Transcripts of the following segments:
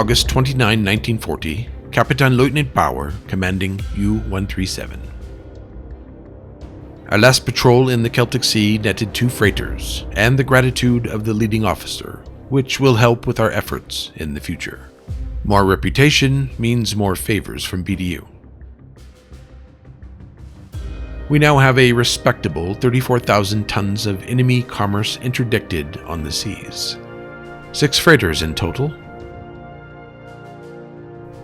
August 29, 1940, Captain Lieutenant Bauer, commanding U-137. Our last patrol in the Celtic Sea netted 2 freighters, and the gratitude of the leading officer, which will help with our efforts in the future. More reputation means more favors from BDU. We now have a respectable 34,000 tons of enemy commerce interdicted on the seas. 6 freighters in total.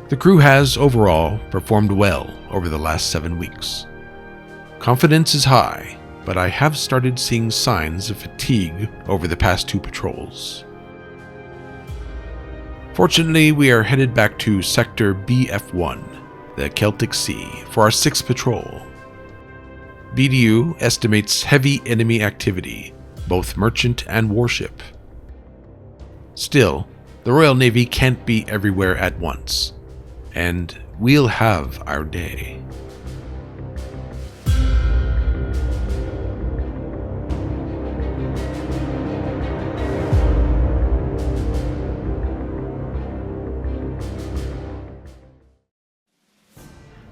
The crew has, overall, performed well over the last 7 weeks. Confidence is high, but I have started seeing signs of fatigue over the past 2 patrols. Fortunately, we are headed back to Sector BF1, the Celtic Sea, for our 6th patrol. BDU estimates heavy enemy activity, both merchant and warship. Still, the Royal Navy can't be everywhere at once, and we'll have our day.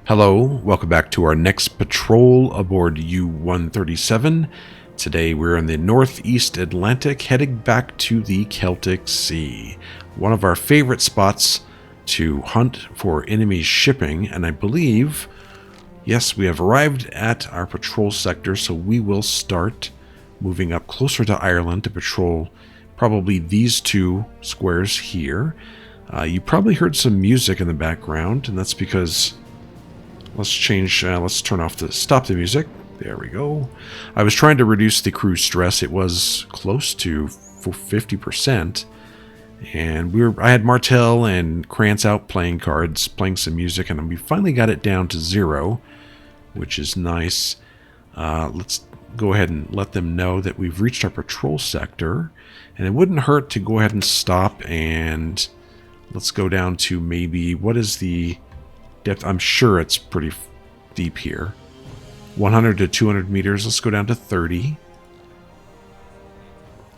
Hello, welcome back to our next patrol aboard U-137. Today we're in the northeast Atlantic, heading back to the Celtic Sea. One of our favorite spots to hunt for enemy shipping, and I believe, yes, we have arrived at our patrol sector, so we will start moving up closer to Ireland to patrol probably these 2 squares here. You probably heard some music in the background, and that's because... let's turn off stop the music. There we go. I was trying to reduce the crew stress. It was close to 50%. And I had Martel and Krantz out playing cards, playing some music, and we finally got it down to 0, which is nice. Let's go ahead and let them know that we've reached our patrol sector. And it wouldn't hurt to go ahead and stop, and let's go down to maybe, what is the depth? I'm sure it's pretty deep here. 100 to 200 meters. Let's go down to 30.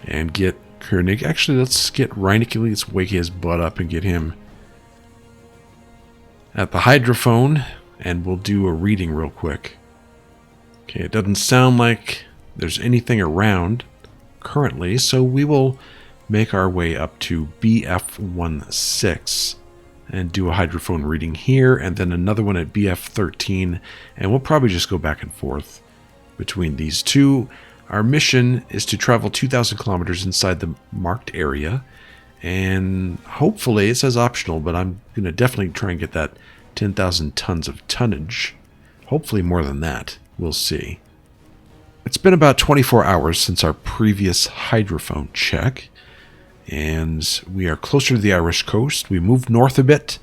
And get Koenig. Actually, let's get Reineke. Let's wake his butt up and get him at the hydrophone. And we'll do a reading real quick. Okay, it doesn't sound like there's anything around currently. So we will make our way up to BF16. And do a hydrophone reading here, and then another one at BF13, and we'll probably just go back and forth between these 2. Our mission is to travel 2,000 kilometers inside the marked area, and hopefully, it says optional, but I'm going to definitely try and get that 10,000 tons of tonnage. Hopefully more than that. We'll see. It's been about 24 hours since our previous hydrophone check. And we are closer to the Irish coast. We moved north a bit.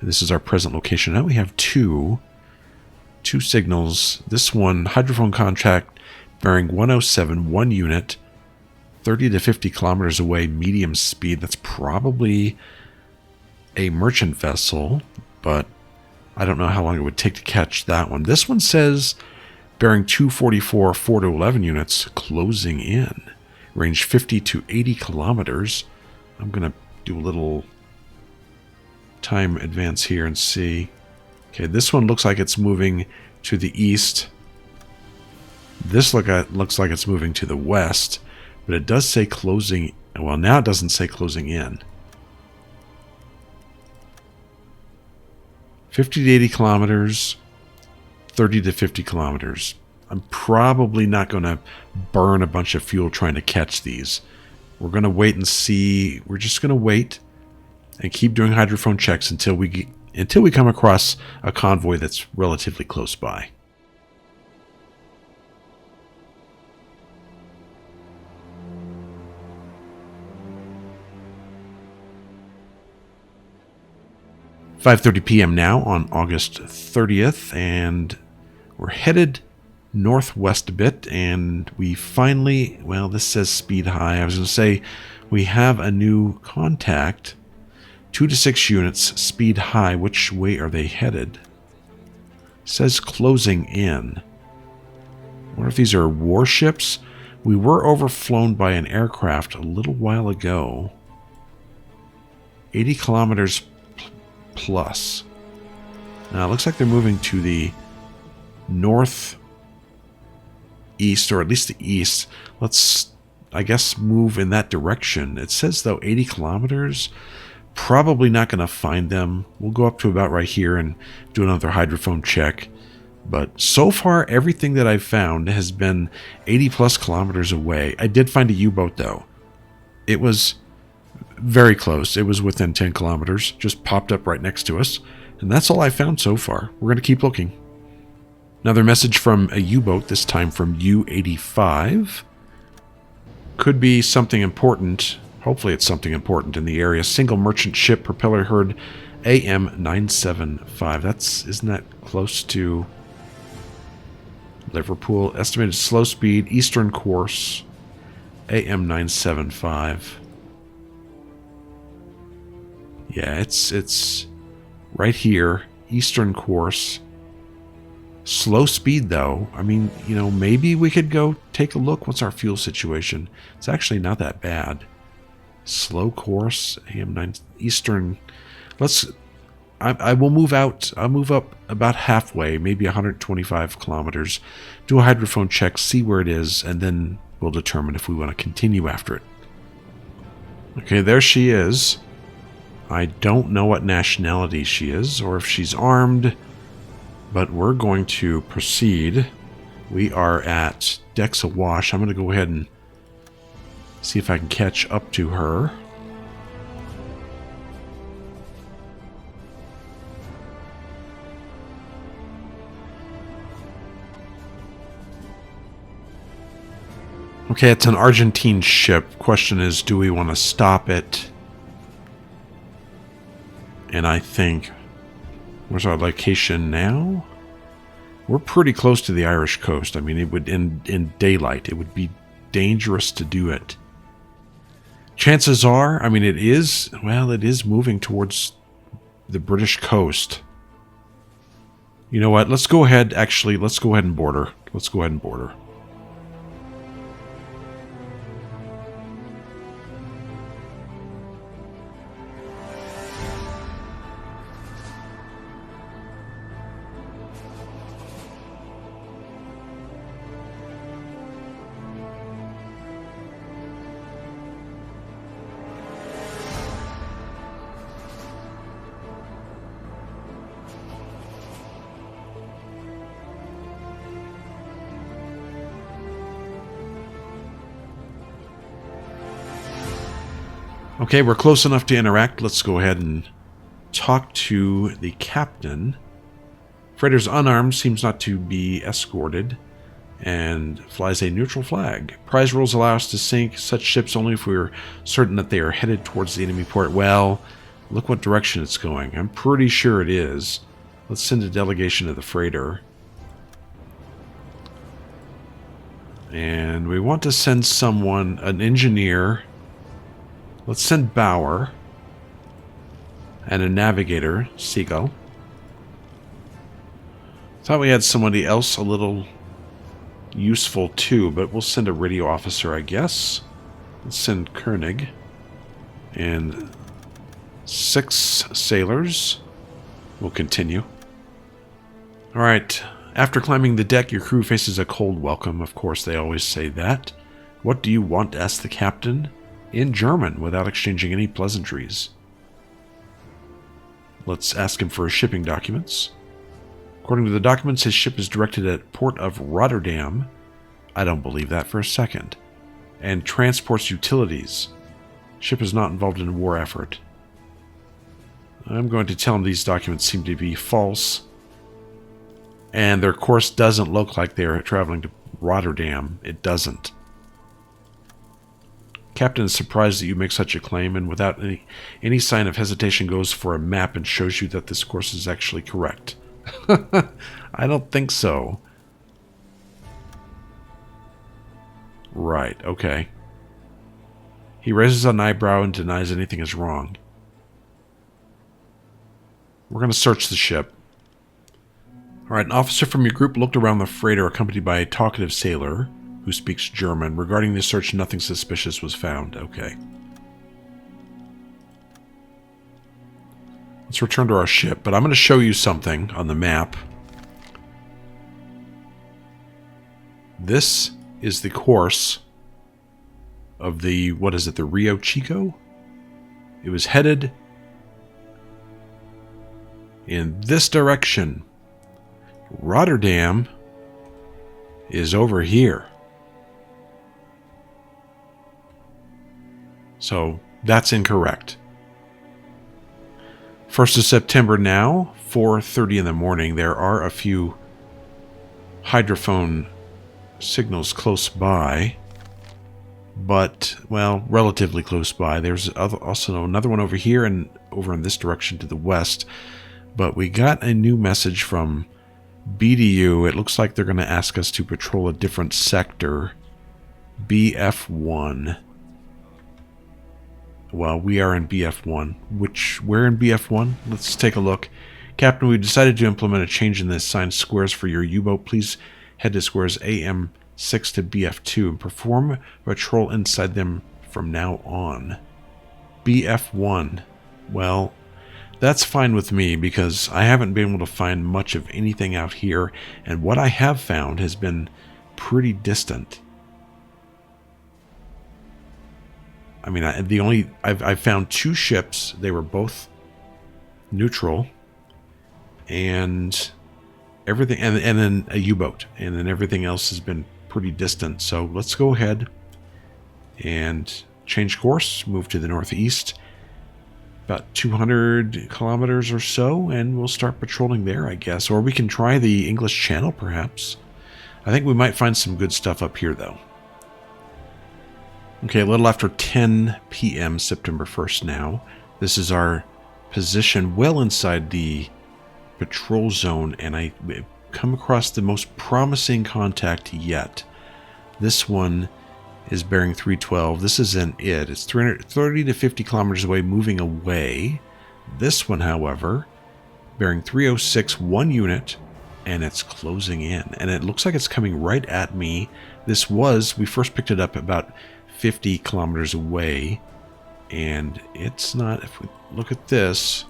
This is our present location. Now we have two signals. This one, hydrophone contact, bearing 107, 1 unit, 30 to 50 kilometers away, medium speed. That's probably a merchant vessel, but I don't know how long it would take to catch that one. This one says bearing 244, 4 to 11 units, closing in. Range 50 to 80 kilometers. I'm going to do a little time advance here and see. Okay, this one looks like it's moving to the east. This looks like it's moving to the west, but it does say closing. Well, now it doesn't say closing in. 50 to 80 kilometers, 30 to 50 kilometers. I'm probably not going to burn a bunch of fuel trying to catch these. We're going to wait and see. We're just going to wait and keep doing hydrophone checks until we come across a convoy that's relatively close by. (5:30 p.m. now on August 30th, and we're headed northwest a bit, and we finally, well, this says speed high. I was going to say we have a new contact. 2 to 6 units, speed high. Which way are they headed? It says closing in. I wonder if these are warships. We were overflown by an aircraft a little while ago. 80 kilometers plus. Now, it looks like they're moving to the northeast, or at least the east. Let's, I guess, move in that direction. It says, though, 80 kilometers. Probably not going to find them. We'll go up to about right here and do another hydrophone check. But so far, everything that I've found has been 80 plus kilometers away. I did find a U-boat, though. It was very close. It was within 10 kilometers. Just popped up right next to us. And that's all I found so far. We're going to keep looking. Another message from a U-boat, this time from U-85. Could be something important. Hopefully it's something important in the area. Single merchant ship, propeller heard AM975. Isn't that close to Liverpool? Estimated slow speed, eastern course, AM975. Yeah, it's right here, eastern course. Slow speed, though. I mean, you know, maybe we could go take a look. What's our fuel situation? It's actually not that bad. Slow course, AM9 eastern. I will move out. I'll move up about halfway, maybe 125 kilometers. Do a hydrophone check, see where it is, and then we'll determine if we want to continue after it. Okay, there she is. I don't know what nationality she is, or if she's armed, but we're going to proceed. We are at decks awash. I'm going to go ahead and see if I can catch up to her. Okay, it's an Argentine ship. Question is, do we want to stop it? And I think, where's our location now? We're pretty close to the Irish coast. I mean, it would in daylight, it would be dangerous to do it. Chances are, I mean, it is moving towards the British coast. You know what? Let's go ahead and border. Let's go ahead and border. Okay, we're close enough to interact. Let's go ahead and talk to the captain. Freighter's unarmed, seems not to be escorted, and flies a neutral flag. Prize rules allow us to sink such ships only if we're certain that they are headed towards the enemy port. Well, look what direction it's going. I'm pretty sure it is. Let's send a delegation to the freighter. And we want to send someone, an engineer. Let's send Bauer. And a navigator, Seagull. Thought we had somebody else a little useful too, but we'll send a radio officer, I guess. Let's send Koenig. And 6 sailors. We'll continue. Alright. After climbing the deck, your crew faces a cold welcome. Of course, they always say that. What do you want? Asked the captain. In German, without exchanging any pleasantries. Let's ask him for his shipping documents. According to the documents, his ship is directed at port of Rotterdam. I don't believe that for a second. And transports utilities. Ship is not involved in a war effort. I'm going to tell him these documents seem to be false. And their course doesn't look like they're traveling to Rotterdam. It doesn't. Captain is surprised that you make such a claim, and without any sign of hesitation goes for a map and shows you that this course is actually correct. I don't think so. Right, okay. He raises an eyebrow and denies anything is wrong. We're going to search the ship. Alright, an officer from your group looked around the freighter accompanied by a talkative sailor who speaks German. Regarding the search, nothing suspicious was found. Okay. Let's return to our ship, but I'm going to show you something on the map. This is the course of the, what is it, the Rio Chico? It was headed in this direction. Rotterdam is over here. So that's incorrect. 1st of September now, 4:30 in the morning. There are a few hydrophone signals close by, but, well, relatively close by. There's also another one over here and over in this direction to the west. But we got a new message from BDU. It looks like they're going to ask us to patrol a different sector, BF1. Well, we are in BF1. Where in BF1? Let's take a look. Captain, we've decided to implement a change in the assigned squares for your U-boat. Please head to squares AM6 to BF2 and perform a patrol inside them from now on. BF1. Well, that's fine with me because I haven't been able to find much of anything out here, and what I have found has been pretty distant. I mean, I've found 2 ships. They were both neutral, and everything, and then a U-boat, and then everything else has been pretty distant. So let's go ahead and change course, move to the northeast, about 200 kilometers or so, and we'll start patrolling there, I guess. Or we can try the English Channel, perhaps. I think we might find some good stuff up here, though. Okay, a little after 10 p.m. September 1st now. This is our position well inside the patrol zone, and I've come across the most promising contact yet. This one is bearing 312. This isn't it. It's 330 to 50 kilometers away, moving away. This one, however, bearing 306, 1 unit, and it's closing in. And it looks like it's coming right at me. We first picked it up about 50 kilometers away, and it's not. If we look at this,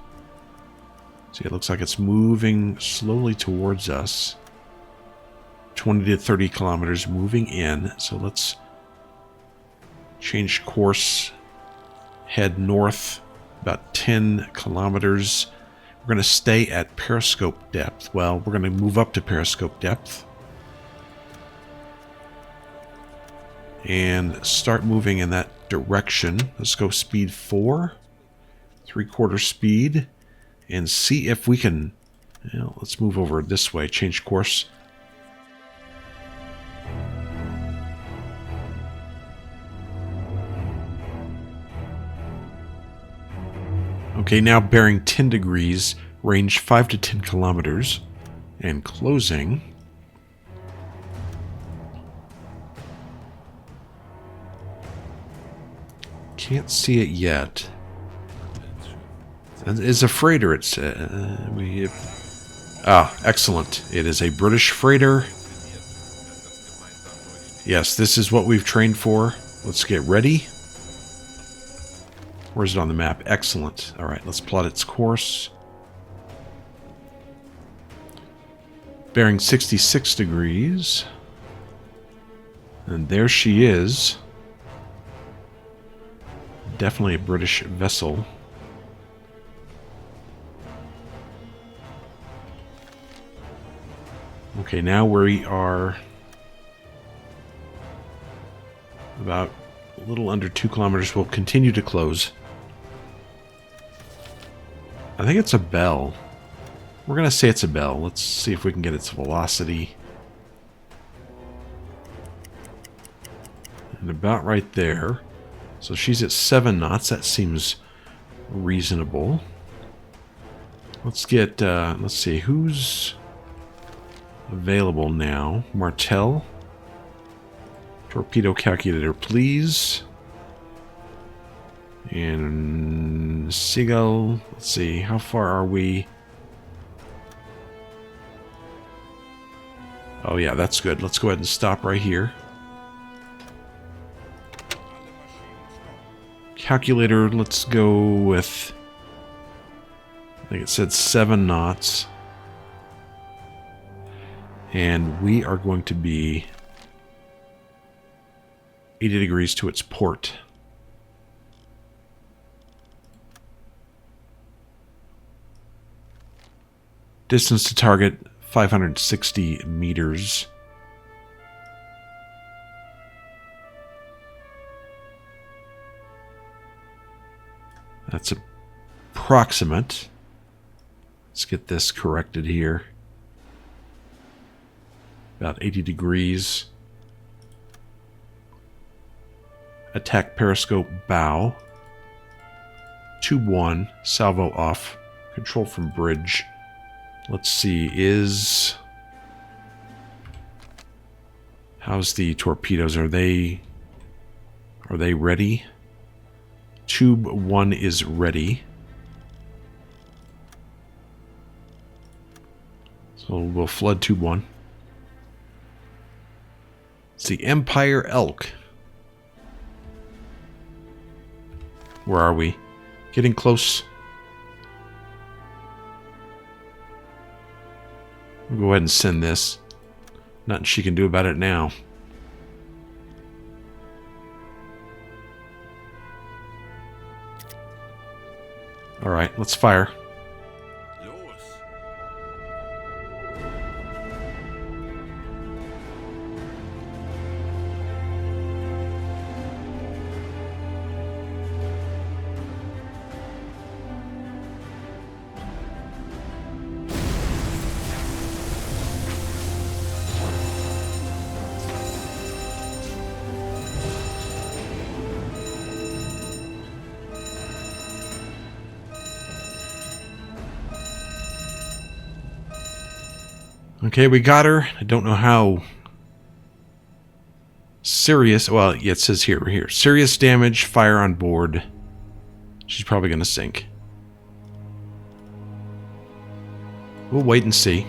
see, it looks like it's moving slowly towards us. 20 to 30 kilometers moving in. So let's change course, head north about 10 kilometers. We're going to stay at periscope depth. Well, we're going to move up to periscope depth and start moving in that direction. Let's go speed 4, 3/4 speed, and see if we can, let's move over this way, change course. Okay, now bearing 10 degrees, range 5 to 10 kilometers, and closing. Can't see it yet. It's a freighter. It's excellent. It is a British freighter. Yes, this is what we've trained for. Let's get ready. Where's it on the map? Excellent. All right, let's plot its course. Bearing 66 degrees. And there she is. Definitely a British vessel. Okay, now we are about a little under 2 kilometers. We'll continue to close. I think it's a bell. We're going to say it's a bell. Let's see if we can get its velocity. And about right there. So she's at 7 knots. That seems reasonable. Let's get, let's see, who's available now? Martel. Torpedo calculator, please. And Seagull, let's see, how far are we? Oh yeah, that's good. Let's go ahead and stop right here. Calculator, let's go with think it said 7 knots. And we are going to be 80 degrees to its port. Distance to target, 560 meters. That's approximate. Let's get this corrected here. About 80 degrees. Attack periscope bow. Tube 1, salvo off. Control from bridge. Let's see, how's the torpedoes? Are they ready? Tube 1 is ready. So we'll flood tube 1. It's the Empire Elk. Where are we? Getting close. We'll go ahead and send this. Nothing she can do about it now. Alright, let's fire. Okay, we got her. I don't know how serious. Well, yeah, it says here. Serious damage, fire on board. She's probably going to sink. We'll wait and see.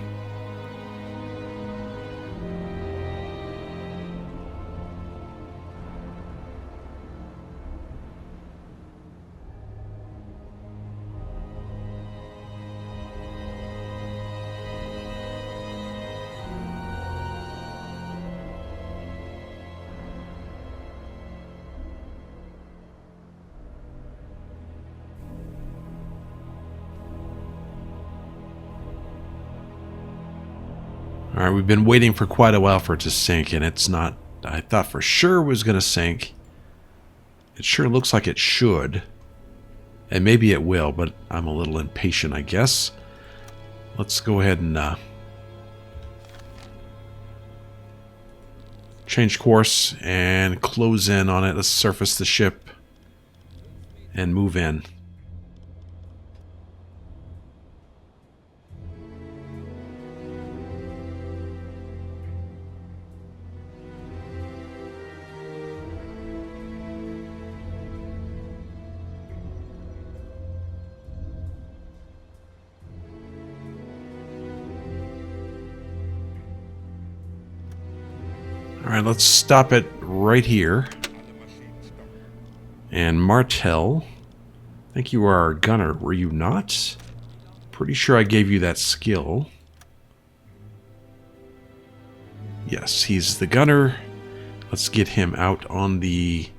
Alright, we've been waiting for quite a while for it to sink, and it's not... I thought for sure it was going to sink. It sure looks like it should. And maybe it will, but I'm a little impatient, I guess. Let's go ahead and change course and close in on it. Let's surface the ship and move in. Alright, let's stop it right here. And Martel, I think you are our gunner, were you not? Pretty sure I gave you that skill. Yes, he's the gunner. Let's get him out on the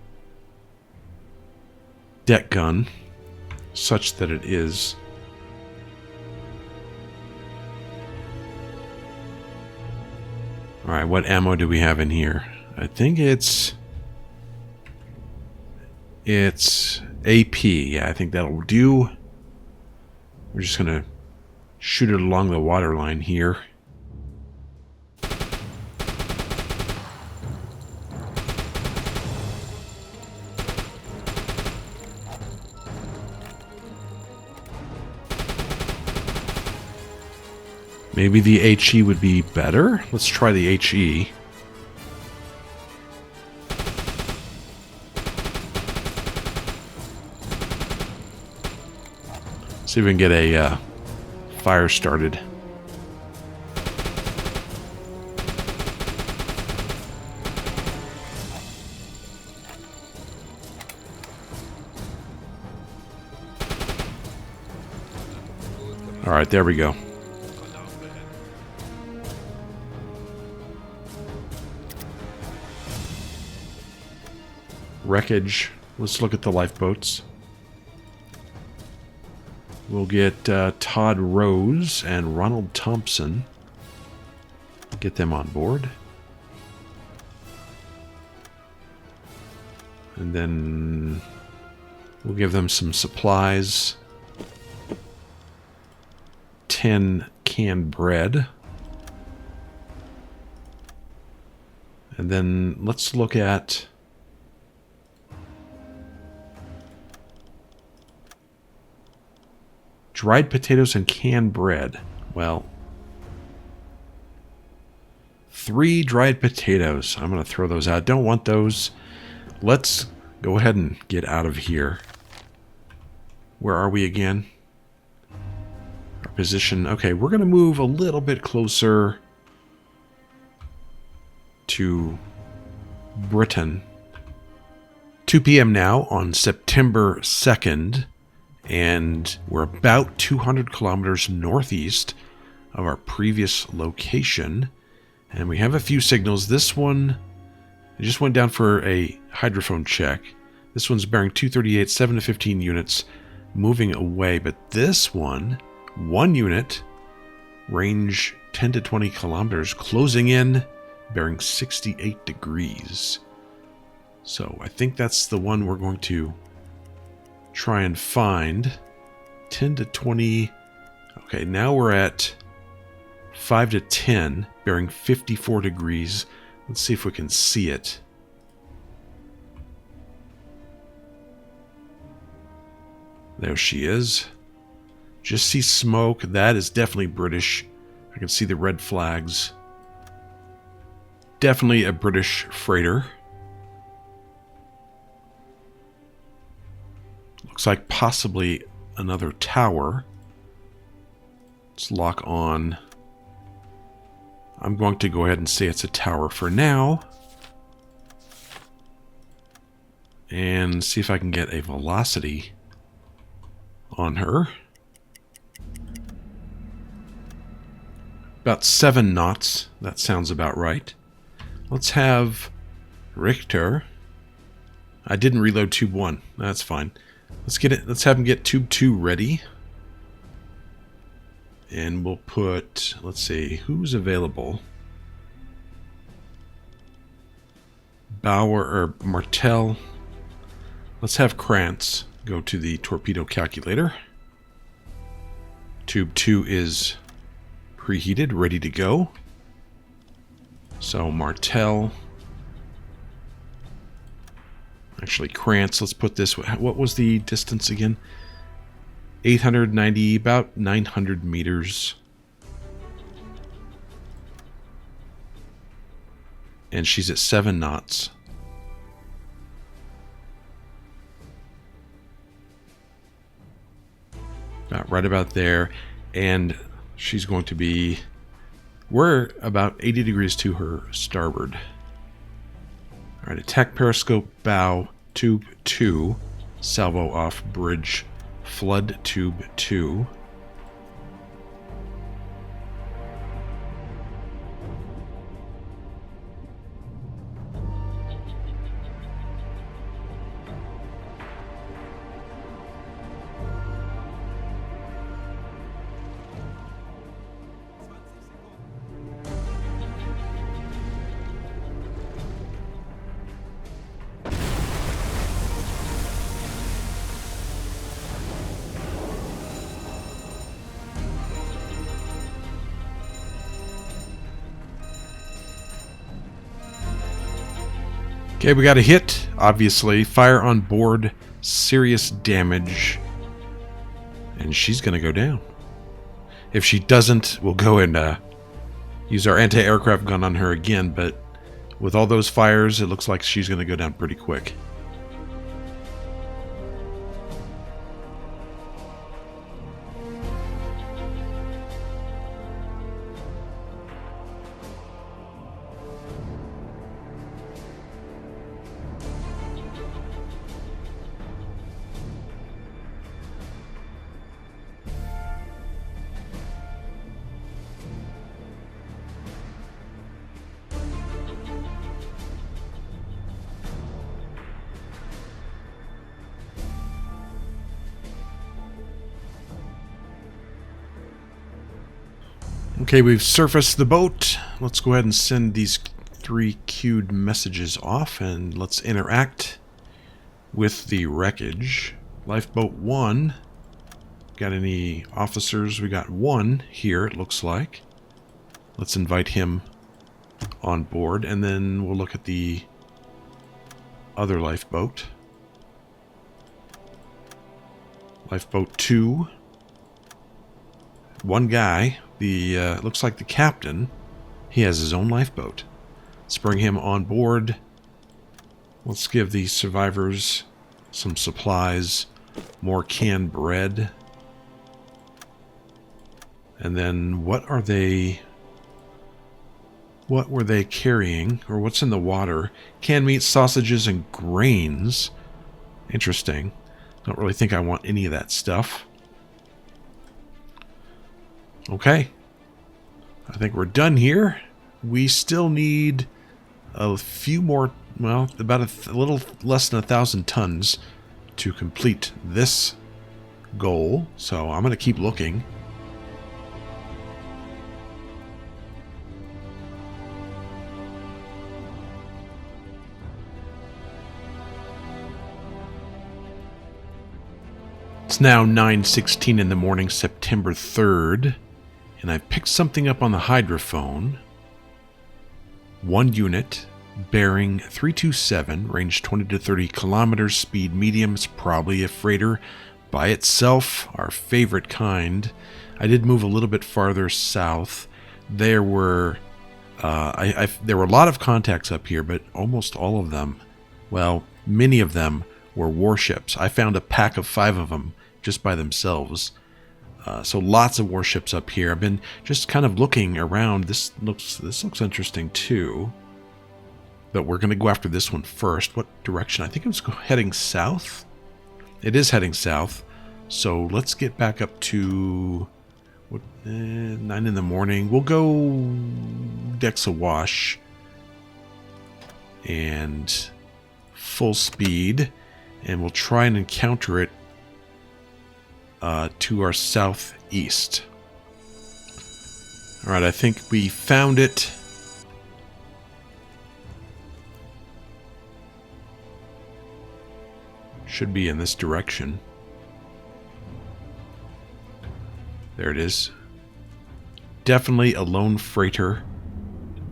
deck gun, such that it is. Alright, what ammo do we have in here? I think it's AP. Yeah, I think that'll do. We're just gonna shoot it along the waterline here. Maybe the HE would be better? Let's try the HE. See if we can get a fire started. All right, there we go. Wreckage. Let's look at the lifeboats. We'll get Todd Rose and Ronald Thompson. Get them on board. And then we'll give them some supplies. 10 canned bread. And then let's look at dried potatoes and canned bread. Well, 3 dried potatoes. I'm going to throw those out. Don't want those. Let's go ahead and get out of here. Where are we again? Our position. Okay, we're going to move a little bit closer to Britain. 2 p.m. now on September 2nd. And we're about 200 kilometers northeast of our previous location. And we have a few signals. This one, I just went down for a hydrophone check. This one's bearing 238, 7 to 15 units, moving away. But this one unit, range 10 to 20 kilometers, closing in, bearing 68 degrees. So I think that's the one we're going to try and find. 10 to 20. Okay, now we're at 5 to 10, bearing 54 degrees. Let's see if we can see it. There she is. Just see smoke. That is definitely British. I can see the red flags. Definitely a British freighter. Looks like possibly another tower. Let's lock on. I'm going to go ahead and say it's a tower for now. And see if I can get a velocity on her. About 7 knots. That sounds about right. Let's have Richter. I didn't reload tube 1. That's fine. Let's get it. Let's have him get tube 2 ready. And we'll put, let's see, who's available? Bauer or Martel. Let's have Krantz go to the torpedo calculator. Tube 2 is preheated, ready to go. So Martel. Actually, Krantz, let's put this. What was the distance again? 890, about 900 meters. And she's at 7 knots. Right about there. And she's going to be... We're about 80 degrees to her starboard. Alright, attack periscope, bow, tube 2, salvo off bridge, flood tube 2. Okay, we got a hit, obviously. Fire on board, serious damage. And she's going to go down. If she doesn't, we'll go and use our anti-aircraft gun on her again. But with all those fires, it looks like she's going to go down pretty quick. Okay, we've surfaced the boat. Let's go ahead and send these 3 queued messages off, and let's interact with the wreckage. Lifeboat 1. Got any officers? We got 1 here, it looks like. Let's invite him on board, and then we'll look at the other lifeboat. Lifeboat 2. 1 guy. The looks like the captain. He has his own lifeboat. Let's bring him on board. Let's give the survivors some supplies, more canned bread. And then what were they carrying, or what's in the water? Canned meat, sausages, and grains. Interesting. Don't really think I want any of that stuff. Okay. I think we're done here. We still need a few more, well, about a little less than 1,000 tons to complete this goal. So I'm going to keep looking. It's now 9:16 in the morning, September 3rd, and I've picked something up on the hydrophone. 1 unit, bearing 327, range 20 to 30 kilometers, speed medium. It's probably a freighter by itself, our favorite kind. I did move a little bit farther south. There were there were a lot of contacts up here, but almost all of them, well, many of them were warships. I found a pack of 5 of them just by themselves. So lots of warships up here. I've been just kind of looking around. This looks interesting too. But we're going to go after this one first. What direction? I think it's heading south. It is heading south. So let's get back up to 9 in the morning. We'll go decks awash and full speed, and we'll try and encounter it to our southeast. Alright, I think we found it. Should be in this direction. There it is. Definitely a lone freighter.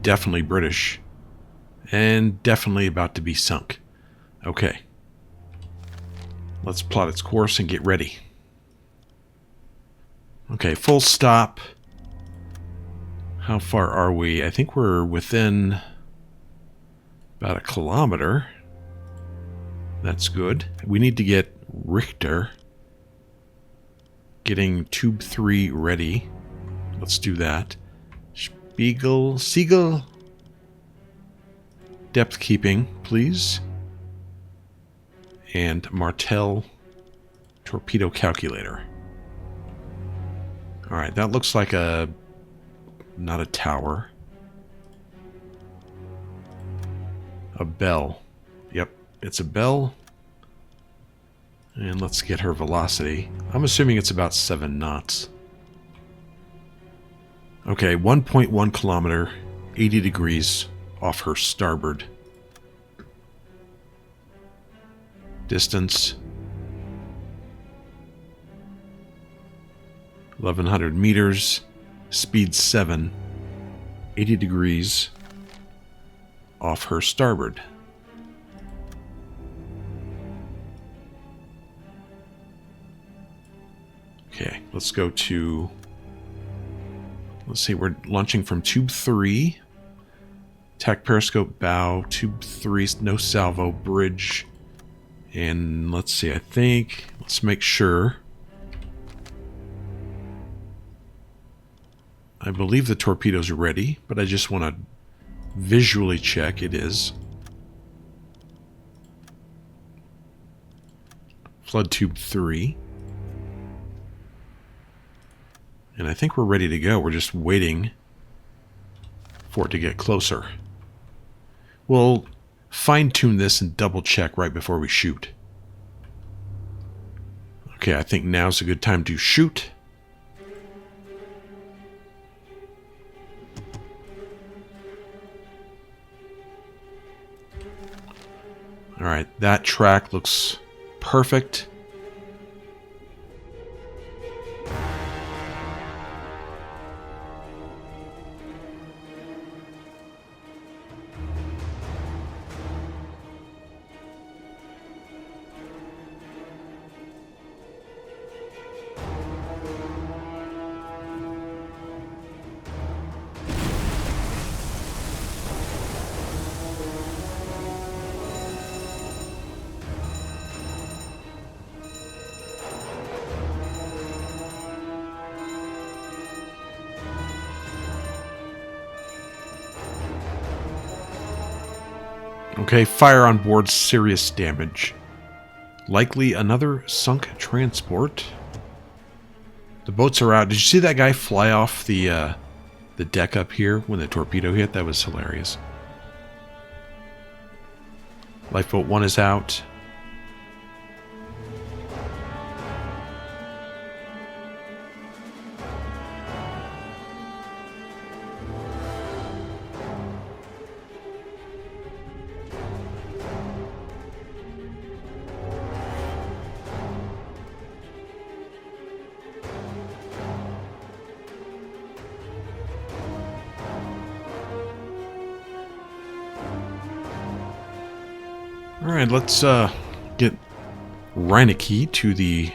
Definitely British. And definitely about to be sunk. Okay. Let's plot its course and get ready. Okay, full stop. How far are we? I think we're within about 1 kilometer. That's good. We need to get Richter. Getting tube 3 ready. Let's do that. Siegel. Depth keeping, please. And Martel torpedo calculator. Alright, that looks like not a tower. A bell. Yep, it's a bell. And let's get her velocity. I'm assuming it's about 7 knots. Okay, 1.1 kilometer, 80 degrees off her starboard. Distance 1,100 meters, speed 7, 80 degrees off her starboard. Okay, let's go to, let's see, we're launching from tube 3, tack periscope bow, tube 3, no salvo, bridge, and let's see, let's make sure. I believe the torpedoes are ready, but I just want to visually check it is. Flood tube 3. And I think we're ready to go. We're just waiting for it to get closer. We'll fine-tune this and double-check right before we shoot. Okay, I think now's a good time to shoot. Alright, that track looks perfect. Okay, fire on board, serious damage. Likely another sunk transport. The boats are out. Did you see that guy fly off the deck up here when the torpedo hit? That was hilarious. Lifeboat 1 is out. Alright, let's get Reineke to the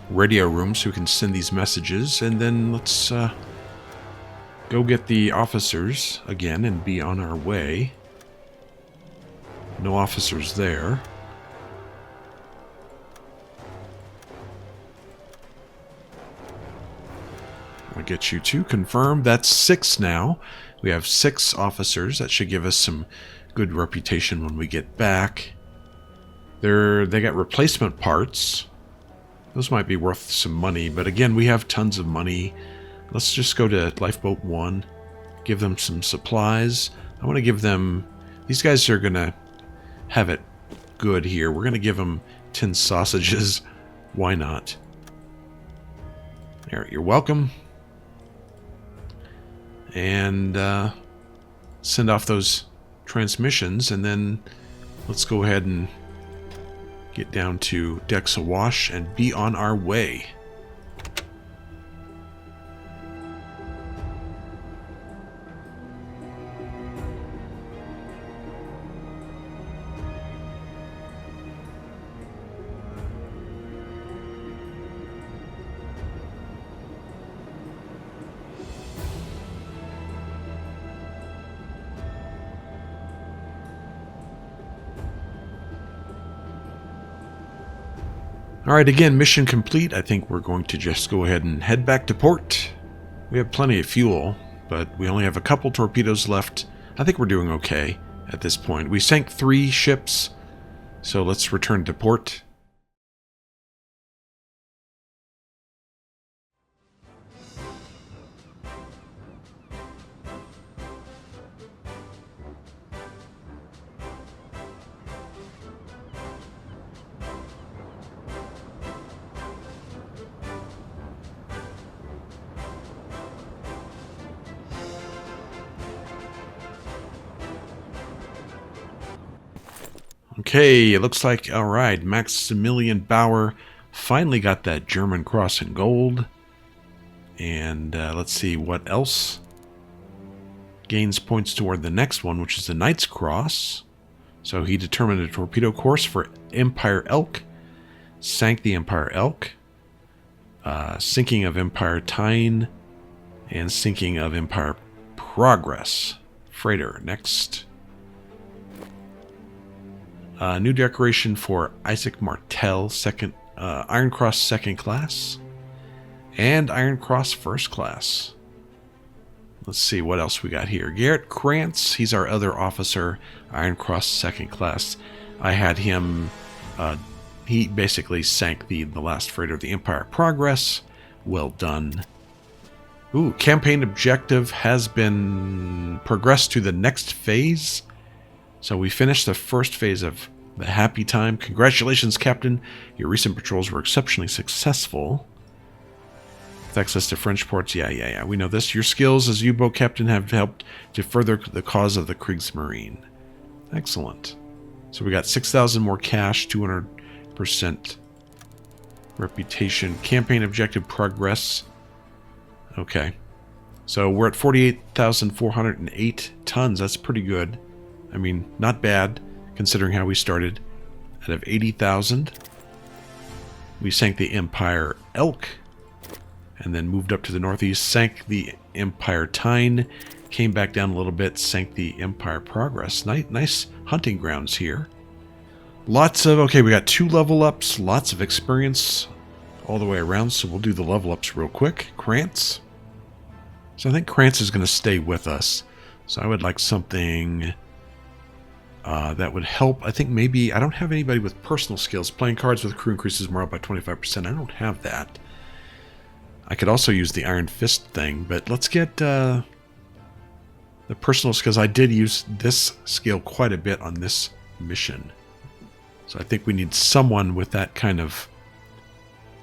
radio room so we can send these messages, and then let's go get the officers again and be on our way. No officers there. I'll get you to confirm. That's 6 now. We have 6 officers. That should give us some good reputation when we get back. They got replacement parts. Those might be worth some money, but again, we have tons of money. Let's just go to Lifeboat 1, give them some supplies. I want to give them... These guys are going to have it good here. We're going to give them 10 sausages. Why not? There, you're welcome. And send off those transmissions, and then let's go ahead and get down to decks awash and be on our way. Alright, again, mission complete. I think we're going to just go ahead and head back to port. We have plenty of fuel, but we only have a couple torpedoes left. I think we're doing okay at this point. We sank 3 ships, so let's return to port. Okay, it looks like, alright, Maximilian Bauer finally got that German cross in gold. And let's see what else. Gains points toward the next one, which is the Knight's Cross. So he determined a torpedo course for Empire Elk. Sank the Empire Elk. Sinking of Empire Tyne. And sinking of Empire Progress. Freighter, next. New decoration for Isaac Martel, Iron Cross second class, and Iron Cross first class. Let's see what else we got here. Garrett Krantz, he's our other officer, Iron Cross second class. I had him, he basically sank the last freighter of the Empire Progress. Well done. Ooh, campaign objective has been progressed to the next phase. So we finished the first phase of the Happy Time. Congratulations, Captain. Your recent patrols were exceptionally successful. With access to French ports, yeah. We know this. Your skills as U-boat captain have helped to further the cause of the Kriegsmarine. Excellent. So we got 6,000 more cash, 200% reputation, campaign objective progress. Okay. So we're at 48,408 tons. That's pretty good. I mean, not bad considering how we started. Out of 80,000, we sank the Empire Elk and then moved up to the northeast, sank the Empire Tyne, came back down a little bit, sank the Empire Progress. Nice hunting grounds here. Lots of, okay, we got 2 level ups, lots of experience all the way around, so we'll do the level ups real quick. Krantz. So I think Krantz is going to stay with us. So I would like something that would help. I think maybe, I don't have anybody with personal skills. Playing cards with crew increases morale by 25%. I don't have that. I could also use the Iron Fist thing, but let's get the personal skills. I did use this skill quite a bit on this mission. So I think we need someone with that kind of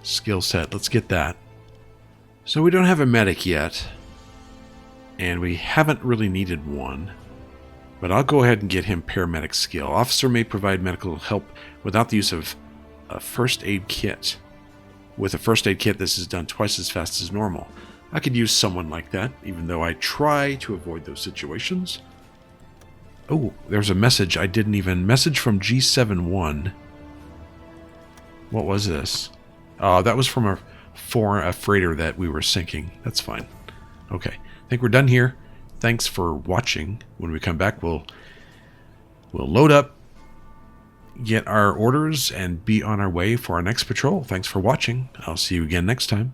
skill set. Let's get that. So we don't have a medic yet, and we haven't really needed one. But I'll go ahead and get him paramedic skill. Officer may provide medical help without the use of a first aid kit. With a first aid kit, this is done twice as fast as normal. I could use someone like that, even though I try to avoid those situations. Oh, there's a message I didn't even... Message from G71. What was this? That was from a freighter that we were sinking. That's fine. Okay, I think we're done here. Thanks for watching. When we come back, we'll load up, get our orders, and be on our way for our next patrol. Thanks for watching. I'll see you again next time.